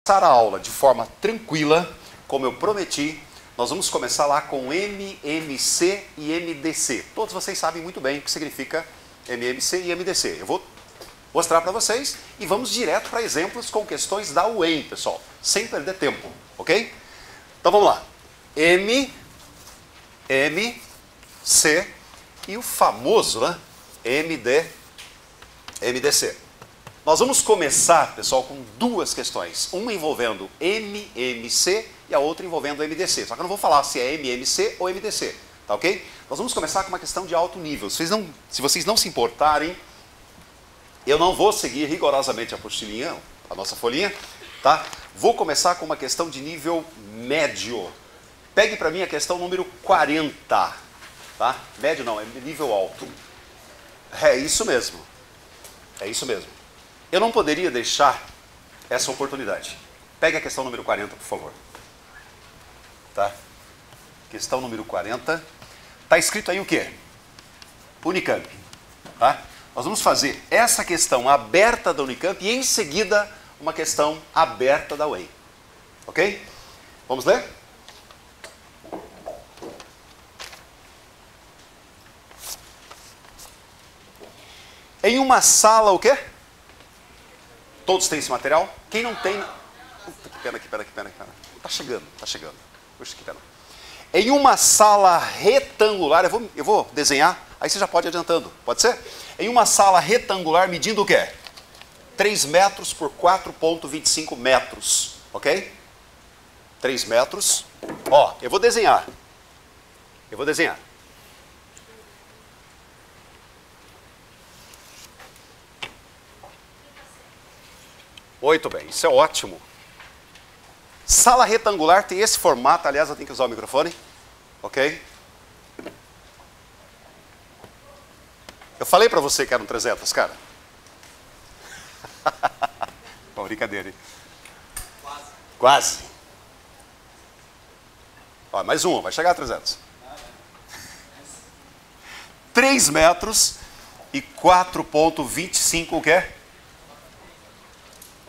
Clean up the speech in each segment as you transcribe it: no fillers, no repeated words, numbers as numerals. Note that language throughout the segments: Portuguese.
A aula de forma tranquila, como eu prometi, nós vamos começar lá com MMC e MDC. Todos vocês sabem muito bem o que significa MMC e MDC. Eu vou mostrar para vocês e vamos direto para exemplos com questões da UEM, pessoal, sem perder tempo, ok? Então vamos lá. M, C e o famoso, né? MDC. Nós vamos começar, pessoal, com duas questões. Uma envolvendo MMC e a outra envolvendo MDC. Só que eu não vou falar se é MMC ou MDC, tá ok? Nós vamos começar com uma questão de alto nível. Se vocês não se importarem, eu não vou seguir rigorosamente a apostilinha, a nossa folhinha, tá? Vou começar com uma questão de nível médio. Pegue para mim a questão número 40, tá? Médio não, é nível alto. É isso mesmo. É isso mesmo. Eu não poderia deixar essa oportunidade. Pegue a questão número 40, por favor. Tá? Questão número 40. Está escrito aí o quê? Unicamp. Tá? Nós vamos fazer essa questão aberta da Unicamp e em seguida uma questão aberta da UEM. Ok? Vamos ler? Em uma sala, o quê? Todos têm esse material? Quem não tem... Pera aqui. Tá chegando. Puxa, que pena. Em uma sala retangular, eu vou desenhar, aí você já pode ir adiantando, pode ser? Em uma sala retangular medindo o quê? 3 metros por 4,25 metros, ok? 3 metros. Ó, eu vou desenhar. Muito bem, isso é ótimo. Sala retangular tem esse formato, aliás, eu tenho que usar o microfone, ok? Eu falei pra você que eram 300, cara. Bom, brincadeira, hein? Quase. Ó, mais um, vai chegar a 300. 3 metros e 4,25 o quê?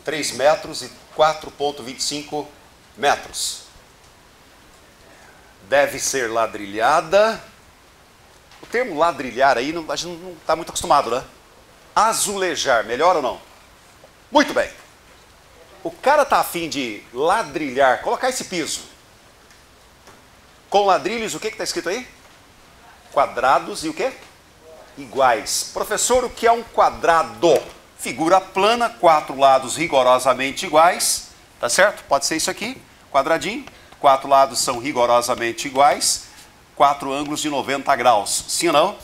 3 metros e 4,25 metros. Deve ser ladrilhada. O termo ladrilhar aí, a gente não está muito acostumado, né? Azulejar, melhor ou não? Muito bem. O cara está a fim de ladrilhar, colocar esse piso. Com ladrilhos, o que está escrito aí? Quadrados e o quê? Iguais. Professor, o que é um quadrado? Figura plana, 4 lados rigorosamente iguais, tá certo? Pode ser isso aqui, quadradinho, 4 lados são rigorosamente iguais, 4 ângulos de 90 graus, sim ou não?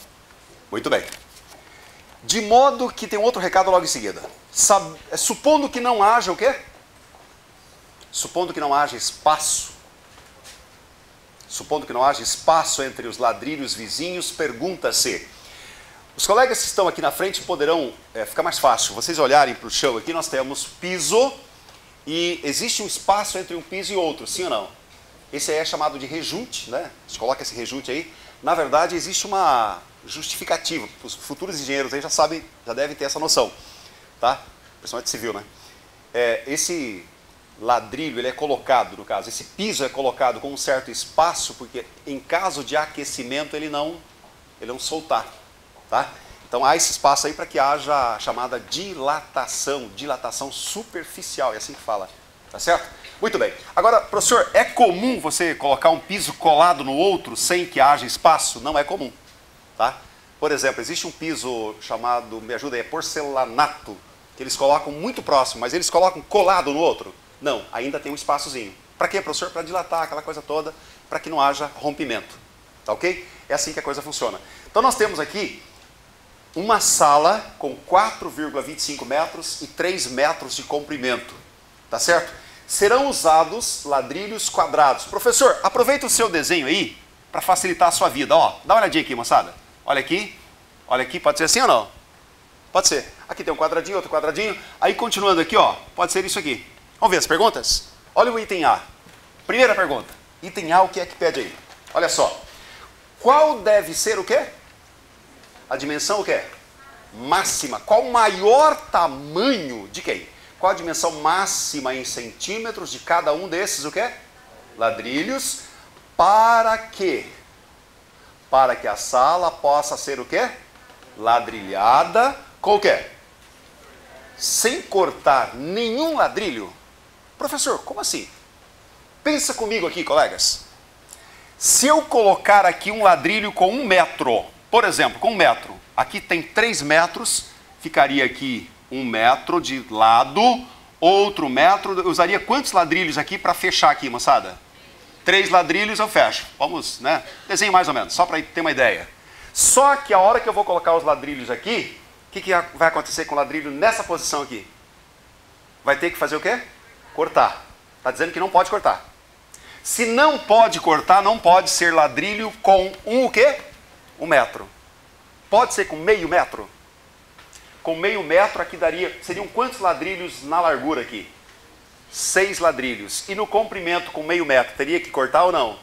Muito bem. De modo que tem outro recado logo em seguida. Supondo que não haja o quê? Supondo que não haja espaço. Supondo que não haja espaço entre os ladrilhos vizinhos, pergunta-se... Os colegas que estão aqui na frente poderão ficar mais fácil. Vocês olharem para o chão aqui, nós temos piso e existe um espaço entre um piso e outro, sim ou não? Esse aí é chamado de rejunte, né? A gente coloca esse rejunte aí. Na verdade, existe uma justificativa. Os futuros engenheiros aí já sabem, já devem ter essa noção, tá? Principalmente civil, né? Esse ladrilho, ele é colocado, no caso, esse piso é colocado com um certo espaço, porque em caso de aquecimento ele não soltar. Tá? Então há esse espaço aí para que haja a chamada dilatação superficial, é assim que fala, tá certo? Muito bem. Agora, professor, é comum você colocar um piso colado no outro sem que haja espaço? Não é comum, tá? Por exemplo, existe um piso chamado, me ajuda aí, porcelanato, que eles colocam muito próximo, mas eles colocam colado no outro? Não, ainda tem um espaçozinho. Para quê, professor? Para dilatar aquela coisa toda, para que não haja rompimento, tá ok? É assim que a coisa funciona. Então nós temos aqui uma sala com 4,25 metros e 3 metros de comprimento, tá certo? Serão usados ladrilhos quadrados. Professor, aproveita o seu desenho aí para facilitar a sua vida. Ó, dá uma olhadinha aqui, moçada. Olha aqui, pode ser assim ou não? Pode ser. Aqui tem um quadradinho, outro quadradinho. Aí continuando aqui, ó, pode ser isso aqui. Vamos ver as perguntas? Olha o item A. Primeira pergunta. Item A, o que é que pede aí? Olha só. Qual deve ser o quê? A dimensão o quê? Máxima. Qual o maior tamanho de quem? Qual a dimensão máxima em centímetros de cada um desses, o quê? Ladrilhos. Para quê? Para que a sala possa ser o quê? Ladrilhada com o quê? Sem cortar nenhum ladrilho. Professor, como assim? Pensa comigo aqui, colegas. Se eu colocar aqui um ladrilho com 1 metro, por exemplo, com 1 metro, aqui tem 3 metros, ficaria aqui 1 metro de lado, outro metro, eu usaria quantos ladrilhos aqui para fechar aqui, moçada? 3 ladrilhos eu fecho. Vamos, né? Desenho mais ou menos, só para ter uma ideia. Só que a hora que eu vou colocar os ladrilhos aqui, o que vai acontecer com o ladrilho nessa posição aqui? Vai ter que fazer o quê? Cortar. Está dizendo que não pode cortar. Se não pode cortar, não pode ser ladrilho com o quê? 1 metro. Pode ser com meio metro? Com meio metro aqui daria, seriam quantos ladrilhos na largura aqui? 6 ladrilhos. E no comprimento com meio metro, teria que cortar ou não?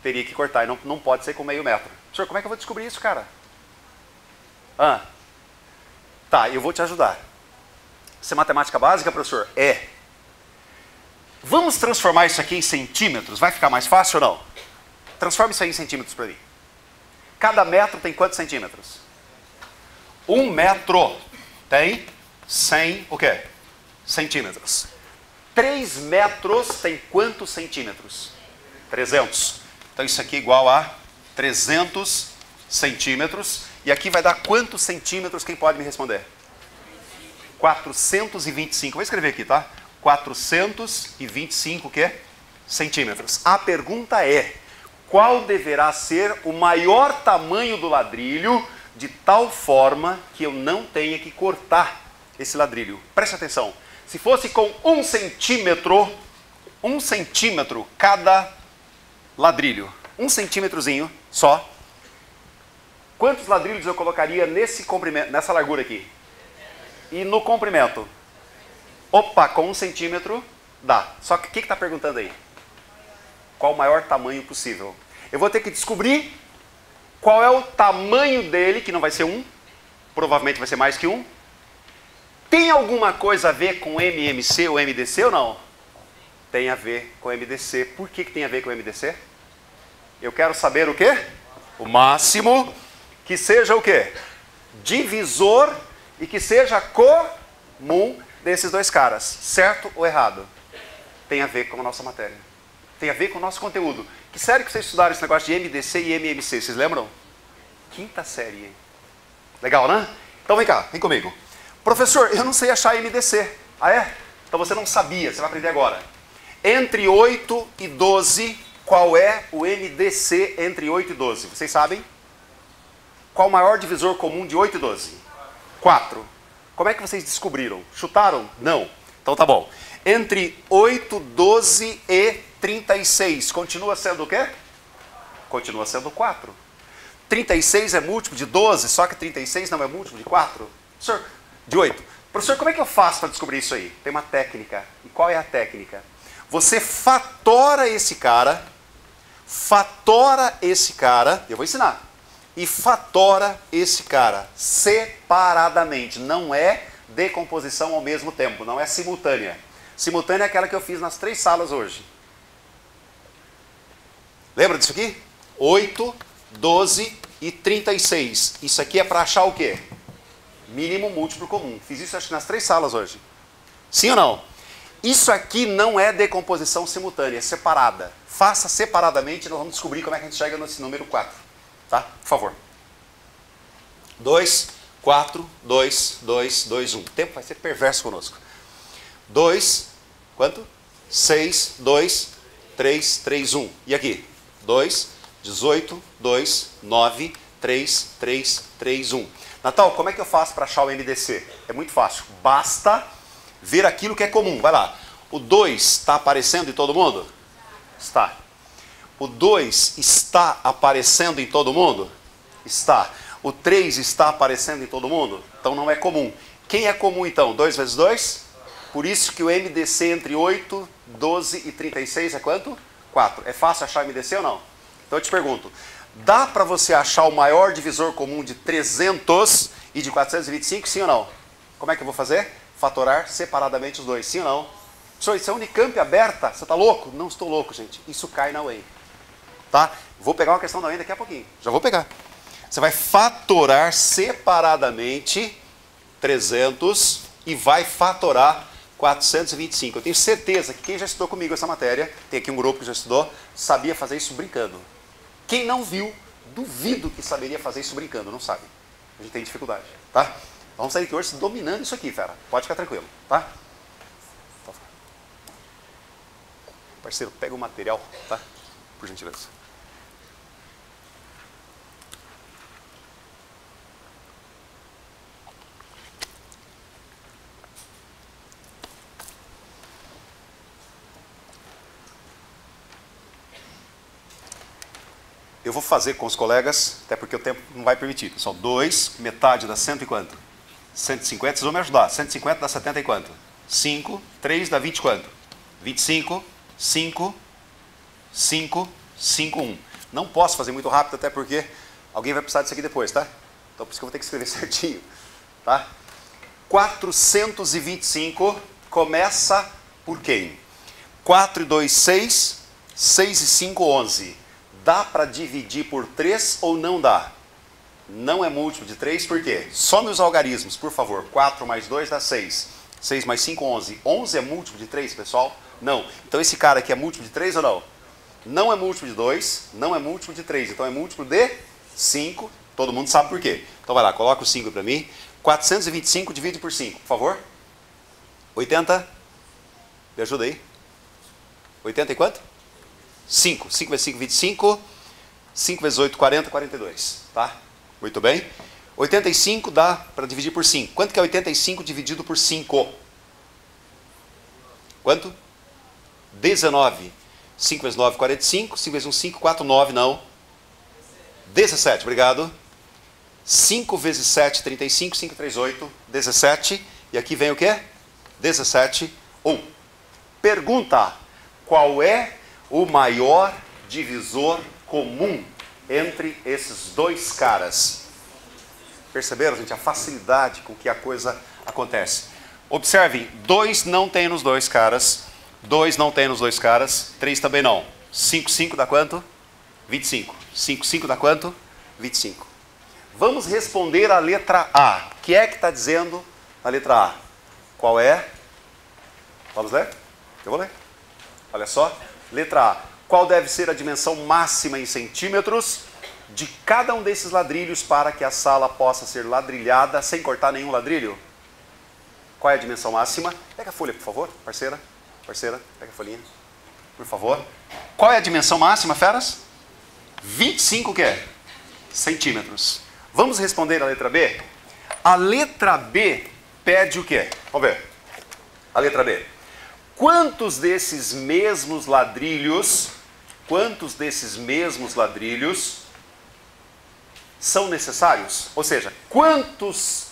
Teria que cortar, e não pode ser com meio metro. Senhor, como é que eu vou descobrir isso, cara? Tá, eu vou te ajudar. Isso é matemática básica, professor? É. Vamos transformar isso aqui em centímetros? Vai ficar mais fácil ou não? Transforma isso aí em centímetros para mim. Cada metro tem quantos centímetros? 1 metro tem 100, o quê? Centímetros. 3 metros tem quantos centímetros? 300. Então isso aqui é igual a 300 centímetros. E aqui vai dar quantos centímetros? Quem pode me responder? 425. Vou escrever aqui, tá? 425 o quê? Centímetros. A pergunta é, qual deverá ser o maior tamanho do ladrilho de tal forma que eu não tenha que cortar esse ladrilho? Preste atenção. Se fosse com 1 centímetro cada ladrilho, 1 centímetrozinho só, quantos ladrilhos eu colocaria nesse comprimento, nessa largura aqui? E no comprimento? Opa, com 1 centímetro dá. Só que o que está perguntando aí? Qual o maior tamanho possível? Eu vou ter que descobrir qual é o tamanho dele, que não vai ser 1, provavelmente vai ser mais que 1. Tem alguma coisa a ver com MMC ou MDC ou não? Tem a ver com MDC. Por que tem a ver com MDC? Eu quero saber o quê? O máximo, que seja o quê? Divisor e que seja comum desses dois caras. Certo ou errado? Tem a ver com a nossa matéria. Tem a ver com o nosso conteúdo. Que série que vocês estudaram esse negócio de MDC e MMC? Vocês lembram? 5ª série, hein? Legal, né? Então vem cá, vem comigo. Professor, eu não sei achar MDC. Ah, é? Então você não sabia, você vai aprender agora. Entre 8 e 12, qual é o MDC entre 8 e 12? Vocês sabem? Qual o maior divisor comum de 8 e 12? 4. Como é que vocês descobriram? Chutaram? Não. Então tá bom. Entre 8, 12 e 36, continua sendo o quê? Continua sendo 4. 36 é múltiplo de 12, só que 36 não é múltiplo de 4? Professor, de 8. Professor, como é que eu faço para descobrir isso aí? Tem uma técnica. E qual é a técnica? Você fatora esse cara, eu vou ensinar, e fatora esse cara separadamente. Não é decomposição ao mesmo tempo, não é simultânea. Simultânea é aquela que eu fiz nas 3 salas hoje. Lembra disso aqui? 8, 12 e 36. Isso aqui é para achar o quê? Mínimo múltiplo comum. Fiz isso acho que nas 3 salas hoje. Sim ou não? Isso aqui não é decomposição simultânea, é separada. Faça separadamente e nós vamos descobrir como é que a gente chega nesse número 4. Tá? Por favor. 2, 4, 2, 2, 2, 1. O tempo vai ser perverso conosco. 2, quanto? 6, 2, 3, 3, 1. E aqui? 2, 18, 2, 9, 3, 3, 3, 1. Natal, como é que eu faço para achar o MDC? É muito fácil. Basta ver aquilo que é comum. Vai lá. O 2 está aparecendo em todo mundo? Está. O 2 está aparecendo em todo mundo? Está. O 3 está aparecendo em todo mundo? Então não é comum. Quem é comum então? 2 vezes 2? Por isso que o MDC entre 8, 12 e 36 é quanto? 4. É fácil achar MDC ou não? Então eu te pergunto, dá para você achar o maior divisor comum de 300 e de 425, sim ou não? Como é que eu vou fazer? fatorar separadamente os dois. Sim ou não? Professor, isso é Unicamp aberta? Você está louco? Não estou louco, gente. Isso cai na UEM. Tá? Vou pegar uma questão da UEM daqui a pouquinho. Já vou pegar. Você vai fatorar separadamente 300 e vai fatorar 425. Eu tenho certeza que quem já estudou comigo essa matéria, tem aqui um grupo que já estudou, sabia fazer isso brincando. Quem não viu, duvido que saberia fazer isso brincando, não sabe. A gente tem dificuldade, tá? Vamos sair aqui hoje dominando isso aqui, fera. Pode ficar tranquilo, tá? Parceiro, pega o material, tá? Por gentileza. Eu vou fazer com os colegas, até porque o tempo não vai permitir. Pessoal, 2, metade dá 100 e quanto? 150, vocês vão me ajudar. 150 dá 70 e quanto? 5, 3 dá 20 quanto? 25, 5, 5, 5, 1. Não posso fazer muito rápido, até porque alguém vai precisar disso aqui depois, tá? Então por isso que eu vou ter que escrever certinho, tá? 425 começa por quem? 4 e 2, 6, 6 e 5, 11. Dá para dividir por 3 ou não dá? Não é múltiplo de 3, por quê? Some os algarismos, por favor. 4 mais 2 dá 6. 6 mais 5, 11. 11 é múltiplo de 3, pessoal? Não. Então esse cara aqui é múltiplo de 3 ou não? Não é múltiplo de 2, não é múltiplo de 3. Então é múltiplo de 5. Todo mundo sabe por quê. Então vai lá, coloca o 5 para mim. 425 divide por 5, por favor. 80. Me ajuda aí. 80 e quanto? 5. 5 vezes 5, 25. 5 vezes 8, 40, 42. Tá? Muito bem. 85 dá para dividir por 5. Quanto que é 85 dividido por 5? Quanto? 19. 5 vezes 9, 45. 5 vezes 1, 5. 4, 9, não. 17, obrigado. 5 vezes 7, 35. 5, 3, 8. 17. E aqui vem o quê? 17, 1. Pergunta: qual é o maior divisor comum entre esses dois caras? Perceberam, gente, a facilidade com que a coisa acontece? Observem, 2 não tem nos dois caras, 2 não tem nos dois caras, 3 também não. 5, 5 dá quanto? 25. 5, 5 dá quanto? 25. Vamos responder a letra A. O que é que está dizendo a letra A? Qual é? Vamos ler? Eu vou ler. Olha só. Letra A. Qual deve ser a dimensão máxima em centímetros de cada um desses ladrilhos para que a sala possa ser ladrilhada sem cortar nenhum ladrilho? Qual é a dimensão máxima? Pega a folha, por favor, parceira. Parceira, pega a folhinha, por favor. Qual é a dimensão máxima, feras? 25 o quê? Centímetros. Vamos responder a letra B? A letra B pede o quê? Vamos ver. A letra B. Quantos desses mesmos ladrilhos são necessários? Ou seja, quantos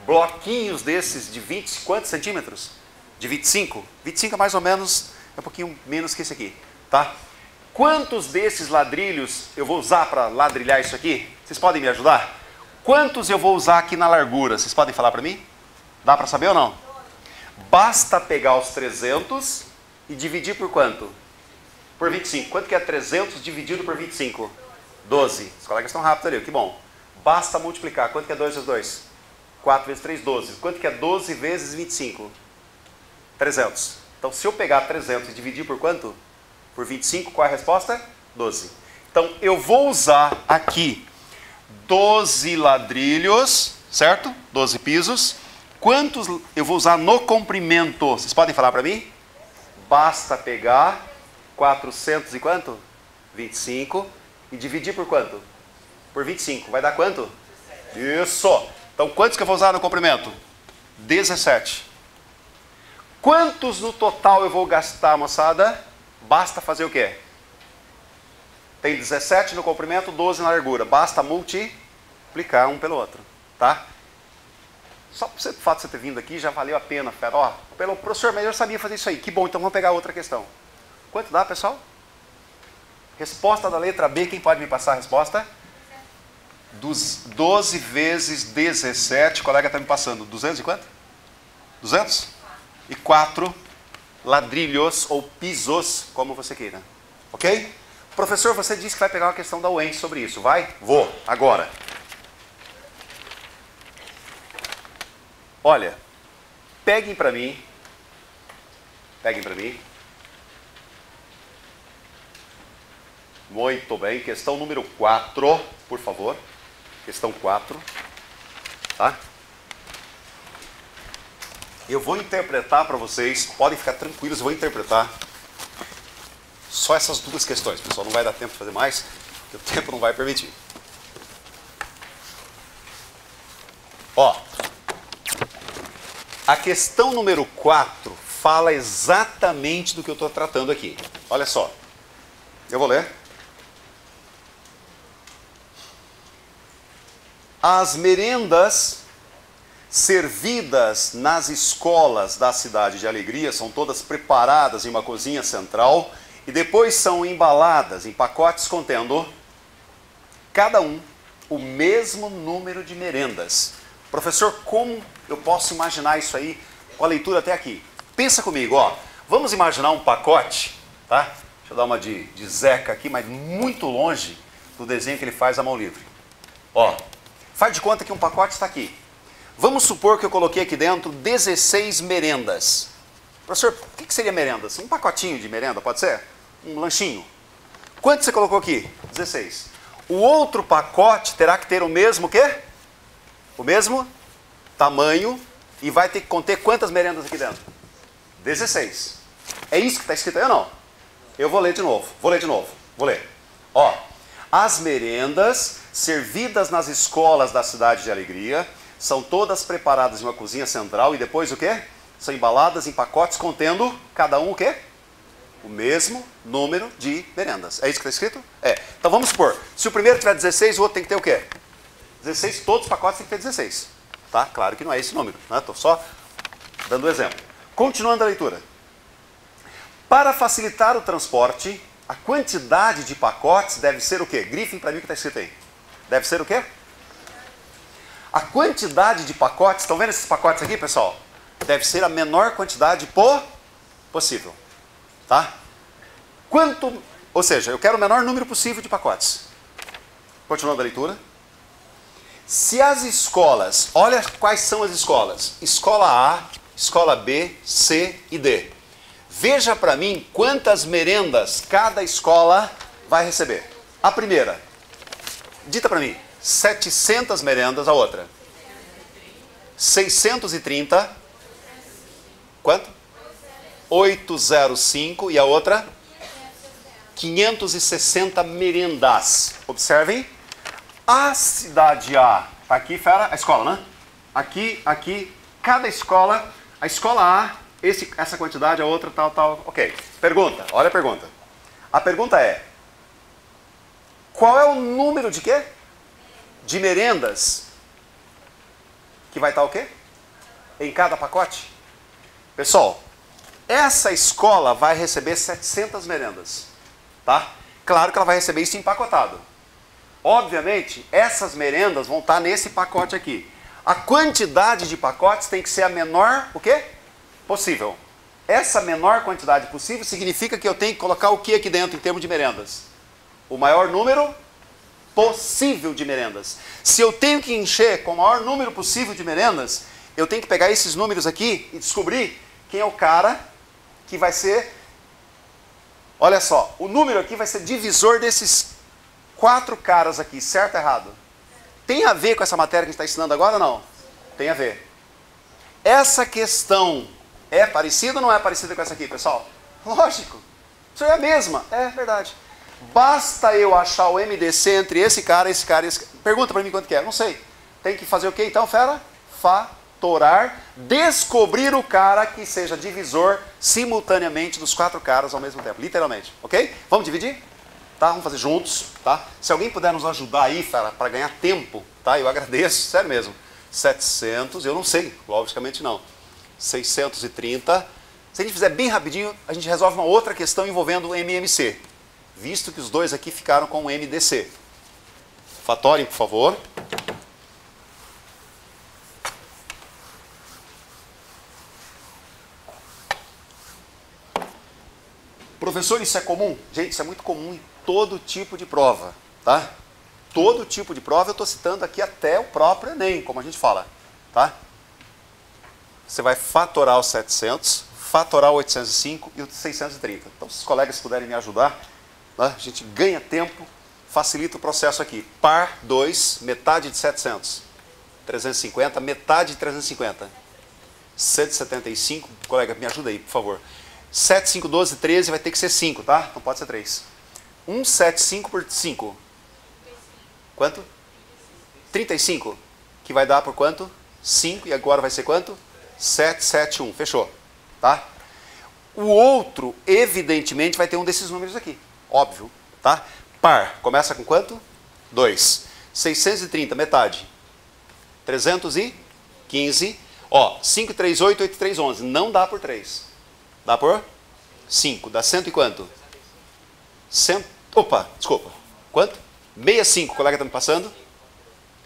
bloquinhos desses de 20, quantos centímetros? De 25? 25 é mais ou menos, é um pouquinho menos que esse aqui, tá? Quantos desses ladrilhos eu vou usar para ladrilhar isso aqui? Vocês podem me ajudar? Quantos eu vou usar aqui na largura? Vocês podem falar para mim? Dá para saber ou não? Basta pegar os 300 e dividir por quanto? Por 25. Quanto que é 300 dividido por 25? 12. Os colegas estão rápidos ali, que bom. Basta multiplicar. Quanto que é 2 vezes 2? 4 vezes 3, 12. Quanto que é 12 vezes 25? 300. Então, se eu pegar 300 e dividir por quanto? Por 25, qual é a resposta? 12. Então, eu vou usar aqui 12 ladrilhos, certo? 12 pisos. Quantos eu vou usar no comprimento? Vocês podem falar para mim? Basta pegar 400 e quanto? 25 e dividir por quanto? Por 25. Vai dar quanto? Isso! Então, quantos que eu vou usar no comprimento? 17. Quantos no total eu vou gastar, moçada? Basta fazer o quê? Tem 17 no comprimento, 12 na largura. Basta multiplicar um pelo outro, tá? Só por o fato de você ter vindo aqui já valeu a pena, fera. Ó, pelo professor, mas eu sabia fazer isso aí. Que bom, então vamos pegar outra questão. Quanto dá, pessoal? Resposta da letra B, quem pode me passar a resposta? 12 vezes 17, o colega está me passando. 200 e quanto? 204 ladrilhos ou pisos, como você queira. Ok? Professor, você disse que vai pegar uma questão da UEM sobre isso, vai? Vou, agora. Olha, peguem para mim. Muito bem, questão número 4, por favor. Questão 4, tá? Eu vou interpretar para vocês, podem ficar tranquilos, eu vou interpretar só essas duas questões, pessoal. Não vai dar tempo de fazer mais, porque o tempo não vai permitir. Ó, a questão número 4 fala exatamente do que eu estou tratando aqui. Olha só, eu vou ler. As merendas servidas nas escolas da cidade de Alegria são todas preparadas em uma cozinha central e depois são embaladas em pacotes contendo cada um o mesmo número de merendas. Professor, como eu posso imaginar isso aí com a leitura até aqui? Pensa comigo, ó. Vamos imaginar um pacote, tá? Deixa eu dar uma de Zeca aqui, mas muito longe do desenho que ele faz à mão livre. Ó, faz de conta que um pacote está aqui. Vamos supor que eu coloquei aqui dentro 16 merendas. Professor, o que seria merendas? Um pacotinho de merenda, pode ser? Um lanchinho. Quanto você colocou aqui? 16. O outro pacote terá que ter o mesmo quê? O mesmo tamanho e vai ter que conter quantas merendas aqui dentro? 16. É isso que está escrito aí ou não? Eu vou ler de novo. Vou ler. Ó, as merendas servidas nas escolas da cidade de Alegria são todas preparadas em uma cozinha central e depois o quê? São embaladas em pacotes contendo cada um o quê? O mesmo número de merendas. É isso que está escrito? É. Então vamos supor, se o primeiro tiver 16, o outro tem que ter o quê? 16, todos os pacotes têm que ter 16. Tá? Claro que não é esse número, né? Estou só dando um exemplo. Continuando a leitura. Para facilitar o transporte, a quantidade de pacotes deve ser o quê? Grifem para mim o que está escrito aí. Deve ser o quê? A quantidade de pacotes, estão vendo esses pacotes aqui, pessoal? Deve ser a menor quantidade possível. Tá? Ou seja, eu quero o menor número possível de pacotes. Continuando a leitura. Se as escolas, olha quais são as escolas. Escola A, escola B, C e D. Veja para mim quantas merendas cada escola vai receber. A primeira, dita para mim, 700 merendas. A outra, 630. Quanto? 805. E a outra? 560 merendas. Observem. A cidade A, tá aqui, fera, a escola, né? Aqui, cada escola, a escola A, essa quantidade, a outra, tal. Ok. Pergunta, olha a pergunta. A pergunta é, qual é o número de quê? De merendas que vai estar o quê? Em cada pacote? Pessoal, essa escola vai receber 700 merendas, tá? Claro que ela vai receber isso empacotado. Obviamente, essas merendas vão estar nesse pacote aqui. A quantidade de pacotes tem que ser a menor, o quê? Possível. Essa menor quantidade possível significa que eu tenho que colocar o que aqui dentro em termos de merendas? O maior número possível de merendas. Se eu tenho que encher com o maior número possível de merendas, eu tenho que pegar esses números aqui e descobrir quem é o cara que vai ser... Olha só, o número aqui vai ser divisor desses 4 caras aqui, certo ou errado? Tem a ver com essa matéria que a gente está ensinando agora ou não? Tem a ver. Essa questão é parecida ou não é parecida com essa aqui, pessoal? Lógico. Isso é a mesma. É verdade. Basta eu achar o MDC entre esse cara e esse cara. Pergunta para mim quanto que é. Não sei. Tem que fazer o quê então, fera? Fatorar. Descobrir o cara que seja divisor simultaneamente dos 4 caras ao mesmo tempo. Literalmente. Ok? Vamos dividir? Tá? Vamos fazer juntos, tá? Se alguém puder nos ajudar aí, para ganhar tempo, tá? Eu agradeço, sério mesmo. 700, eu não sei, logicamente não. 630. Se a gente fizer bem rapidinho, a gente resolve uma outra questão envolvendo o MMC, visto que os dois aqui ficaram com o MDC. Fatorem, por favor. Professor, isso é comum? Gente, isso é muito comum em todo tipo de prova, tá? Todo tipo de prova, eu estou citando aqui até o próprio Enem, como a gente fala, tá? Você vai fatorar os 700, fatorar o 805 e o 630. Então, se os colegas puderem me ajudar, né, a gente ganha tempo, facilita o processo aqui. Par 2, metade de 700. 350, metade de 350. 175, colega, me ajuda aí, por favor. 7, 5, 12, 13, vai ter que ser 5, tá? Não pode ser 3. 175 por 5. Quanto? 35. Que vai dar por quanto? 5, e agora vai ser quanto? 7, 7, 1. Fechou, tá? O outro, evidentemente, vai ter um desses números aqui. Óbvio, tá? Par, começa com quanto? 2. 630, metade. 315. Ó, 5, 3, 8, 8, 3, 11. Não dá por 3. Dá por 5. Dá cento e quanto? Opa, desculpa. Quanto? 65, o colega está me passando.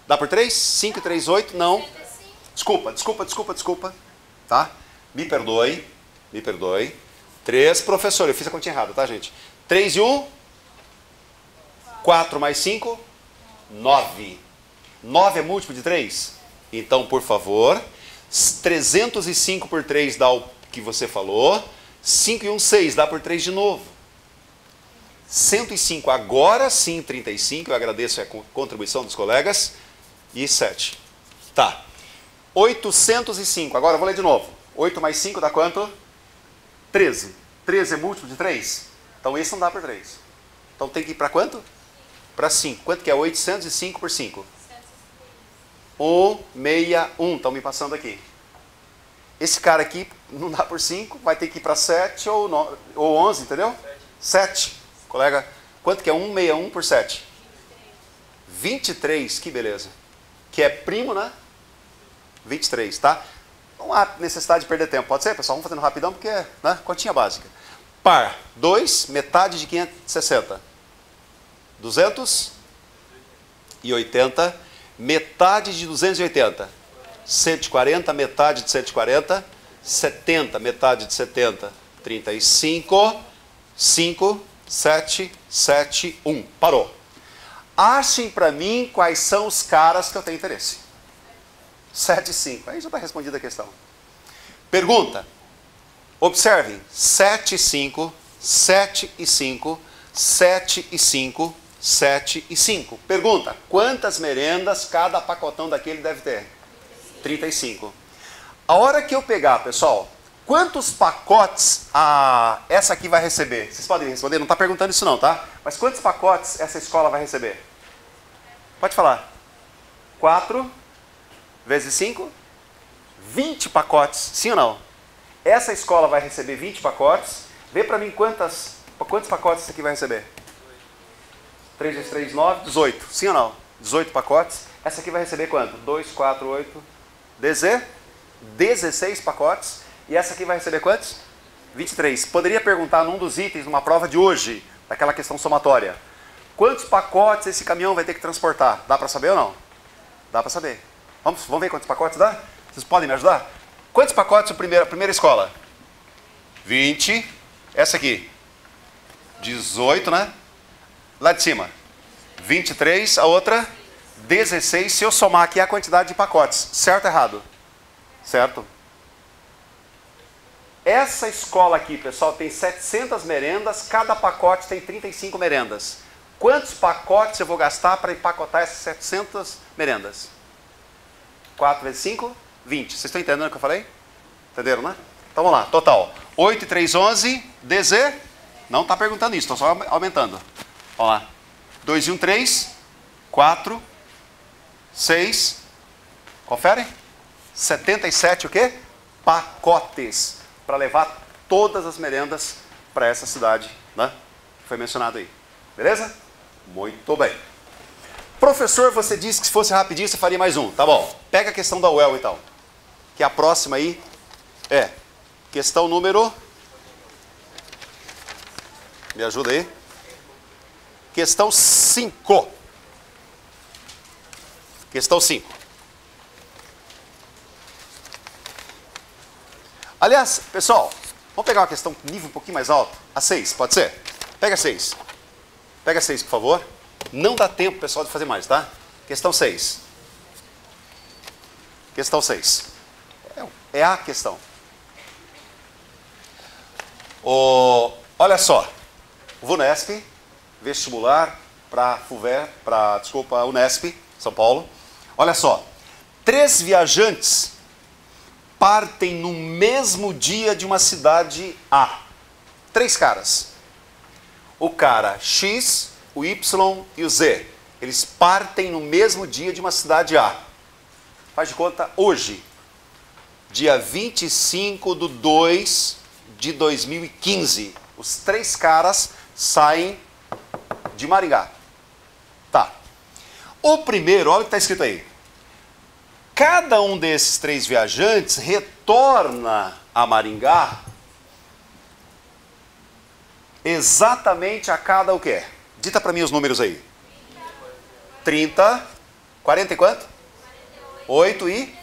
Dá por 3? 5, 3, 8, não. Desculpa. Tá? Me perdoe. 3, professor, eu fiz a continha errada, tá, gente? 3 e 1. 4 mais 5. 9. 9 é múltiplo de 3? Então, por favor, 305 por 3 dá o que você falou. 5 e 1, 6, dá por 3 de novo. 105, agora sim 35, eu agradeço a contribuição dos colegas. E 7. Tá. 805, agora eu vou ler de novo. 8 mais 5 dá quanto? 13. 13 é múltiplo de 3? Então esse não dá por 3. Então tem que ir para quanto? Para 5. Quanto que é 805 por 5? 161. Estão me passando aqui. Esse cara aqui não dá por 5, vai ter que ir para 7 ou 11, entendeu? 7. Colega, quanto que é 161 por 7? 23, que beleza. Que é primo, né? 23, tá? Não há necessidade de perder tempo, pode ser, pessoal? Vamos fazendo rapidão porque é, né? Continha básica. Par 2, metade de 560. 280, metade de 280. 140, metade de 140. 70, metade de 70. 35, 5, 7, 7, 1. Parou. Achem para mim quais são os caras que eu tenho interesse. 7 e 5. Aí já está respondida a questão. Pergunta. Observem. 7 e 5, 7 e 5, 7 e 5, 7 e 5. Pergunta. Quantas merendas cada pacotão daquele deve ter? 35. A hora que eu pegar, pessoal, quantos pacotes essa aqui vai receber? Vocês podem responder, não está perguntando isso não, tá? Mas quantos pacotes essa escola vai receber? Pode falar. 4 vezes 5? 20 pacotes, sim ou não? Essa escola vai receber 20 pacotes. Vê para mim quantos pacotes essa aqui vai receber? 3 vezes 3, 9, 18. Sim ou não? 18 pacotes. Essa aqui vai receber quanto? 2, 4, 8, 16 pacotes. E essa aqui vai receber quantos? 23. Poderia perguntar num dos itens, numa prova de hoje, daquela questão somatória. Quantos pacotes esse caminhão vai ter que transportar? Dá para saber ou não? Dá para saber. Vamos ver quantos pacotes dá? Vocês podem me ajudar? Quantos pacotes a primeira escola? 20. Essa aqui? 18, né? Lá de cima? 23. A outra? 16. Se eu somar aqui a quantidade de pacotes. Certo ou errado? Certo. Essa escola aqui, pessoal, tem 700 merendas. Cada pacote tem 35 merendas. Quantos pacotes eu vou gastar para empacotar essas 700 merendas? 4 vezes 5? 20. Vocês estão entendendo o que eu falei? Entenderam, né? Então vamos lá. Total. 8 e 3, 11. DZ. Não está perguntando isso, estou só aumentando. Vamos lá. 2 e 1, 3. 4. 6. Conferem? 77 o quê? Pacotes. Para levar todas as merendas para essa cidade, né? Foi mencionado aí. Beleza? Muito bem. Professor, você disse que se fosse rapidinho você faria mais um. Tá bom. Pega a questão da UEL então. Que a próxima aí é questão número... Me ajuda aí. Questão 5. Questão 5. Aliás, pessoal, Vamos pegar uma questão nível um pouquinho mais alto? A 6, pode ser? Pega 6. Pega 6, por favor. Não dá tempo, pessoal, de fazer mais, tá? Questão 6. Questão 6. É a questão. Olha só. VUNESP, vestibular para Unesp, São Paulo. Olha só. 3 viajantes partem no mesmo dia de uma cidade A. 3 caras. O cara X, o Y e o Z. Eles partem no mesmo dia de uma cidade A. Faz de conta hoje, dia 25/2/2015. Os 3 caras saem de Maringá. Tá. O primeiro, olha o que está escrito aí. Cada um desses 3 viajantes retorna a Maringá exatamente a cada o quê? Dita para mim os números aí. 30, 40 e quanto? 8 e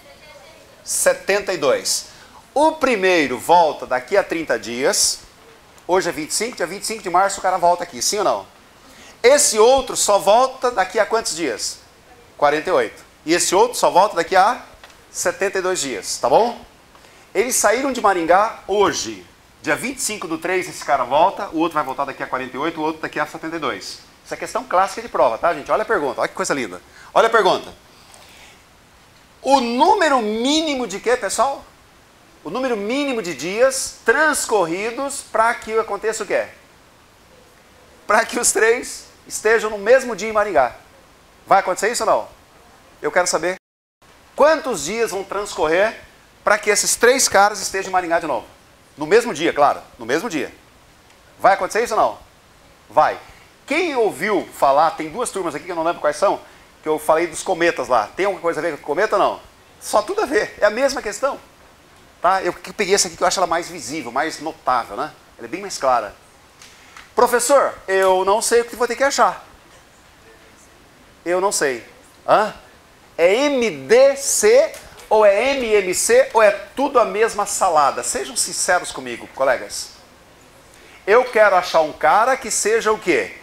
72. O primeiro volta daqui a 30 dias. Hoje é 25, dia 25 de março o cara volta aqui, sim ou não? Esse outro só volta daqui a quantos dias? 48. E esse outro só volta daqui a 72 dias, tá bom? Eles saíram de Maringá hoje. Dia 25/3 esse cara volta, o outro vai voltar daqui a 48, o outro daqui a 72. Isso é questão clássica de prova, tá, gente? Olha a pergunta, olha que coisa linda. Olha a pergunta. O número mínimo de quê, pessoal? O número mínimo de dias transcorridos para que aconteça o quê? Para que os 3 estejam no mesmo dia em Maringá. Vai acontecer isso ou não? Eu quero saber quantos dias vão transcorrer para que esses 3 caras estejam em Maringá de novo. No mesmo dia, claro, no mesmo dia. Vai acontecer isso ou não? Vai. Quem ouviu falar, tem 2 turmas aqui que eu não lembro quais são, que eu falei dos cometas lá. Tem alguma coisa a ver com cometa ou não? Só tudo a ver, é a mesma questão. Tá? Eu peguei essa aqui que eu acho ela mais visível, mais notável, né? Ela é bem mais clara. Professor, eu não sei o que vou ter que achar. Eu não sei. Hã? É MDC ou é MMC ou é tudo a mesma salada? Sejam sinceros comigo, colegas. Eu quero achar um cara que seja o quê?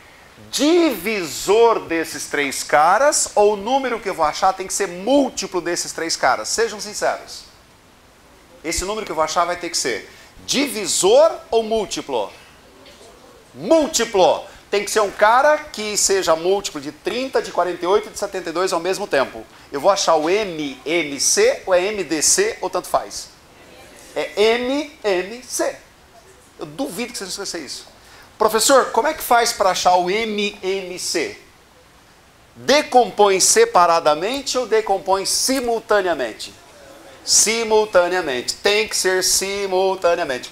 Divisor desses 3 caras, ou o número que eu vou achar tem que ser múltiplo desses 3 caras? Sejam sinceros. Esse número que eu vou achar vai ter que ser divisor ou múltiplo? Múltiplo. Tem que ser um cara que seja múltiplo de 30, de 48 e de 72 ao mesmo tempo. Eu vou achar o MMC ou é MDC ou tanto faz? É MMC. Eu duvido que vocês não esqueçam isso. Professor, como é que faz para achar o MMC? Decompõe separadamente ou decompõe simultaneamente? Simultaneamente. Tem que ser simultaneamente.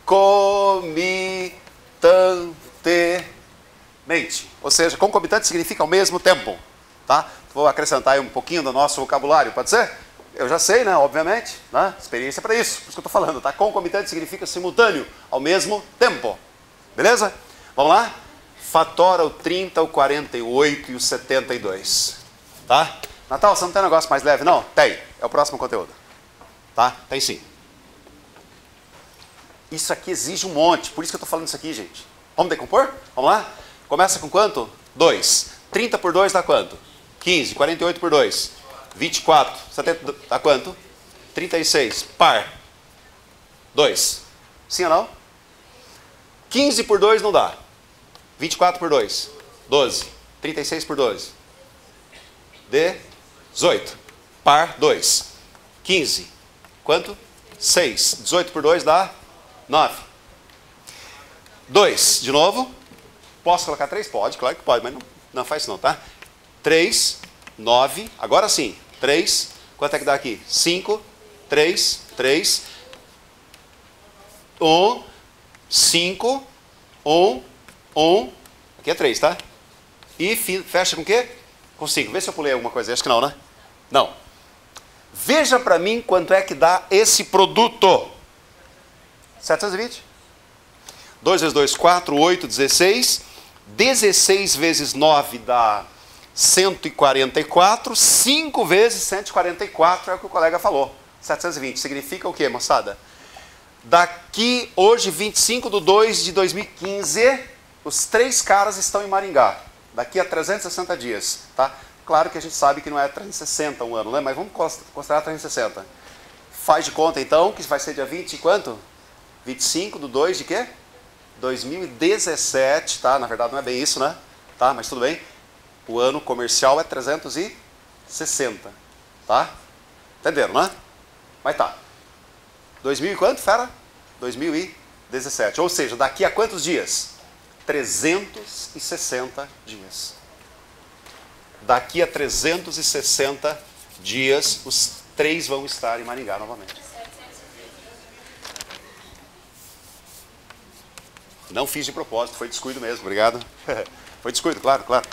Concomitantemente. Ou seja, concomitante significa ao mesmo tempo. Tá? Vou acrescentar aí um pouquinho do nosso vocabulário, pode ser? Eu já sei, né? Obviamente. Né? Experiência para isso. Por isso que eu estou falando. Tá? Concomitante significa simultâneo, ao mesmo tempo. Beleza? Vamos lá? Fatora o 30, o 48 e o 72. Tá? Natal, você não tem um negócio mais leve, não? Tem. É o próximo conteúdo. Tá? Tem sim. Isso aqui exige um monte. Por isso que eu estou falando isso aqui, gente. Vamos decompor? Vamos lá? Começa com quanto? 2. 30 por 2 dá quanto? 15. 48 por 2. 24. 70 dá quanto? 36. Par. 2. Sim ou não? 15 por 2 não dá. 24 por 2. 12. 36 por 12. 18. Par 2. 15. Quanto? 6. 18 por 2 dá 9. 2. De novo. Posso colocar 3? Pode, claro que pode, mas não faz isso não, tá? 3, 9. Agora sim. 3. Quanto é que dá aqui? 5. 3. 3. 1. 5. 1. 1. Aqui é 3, tá? E fecha com o quê? Com 5. Vê se eu pulei alguma coisa. Acho que não, né? Não. Veja para mim quanto é que dá esse produto. 720. 2 vezes 2, 4, 8, 16. 16 vezes 9 dá 144. 5 vezes 144 é o que o colega falou. 720. Significa o quê, moçada? Daqui, hoje, 25/2/2015, os 3 caras estão em Maringá. Daqui a 360 dias, tá? Claro que a gente sabe que não é 360 um ano, né? Mas vamos considerar 360. Faz de conta, então, que vai ser dia 20 e quanto? 25/2 de quê? 2017, tá? Na verdade não é bem isso, né? Tá? Mas tudo bem. O ano comercial é 360, tá? Entenderam, né? Mas tá. 2000 e quanto, fera? 2017. Ou seja, daqui a quantos dias? 360 dias. Daqui a 360 dias, os 3 vão estar em Maringá novamente. Não fiz de propósito, foi descuido mesmo, obrigado. Foi descuido, claro, claro.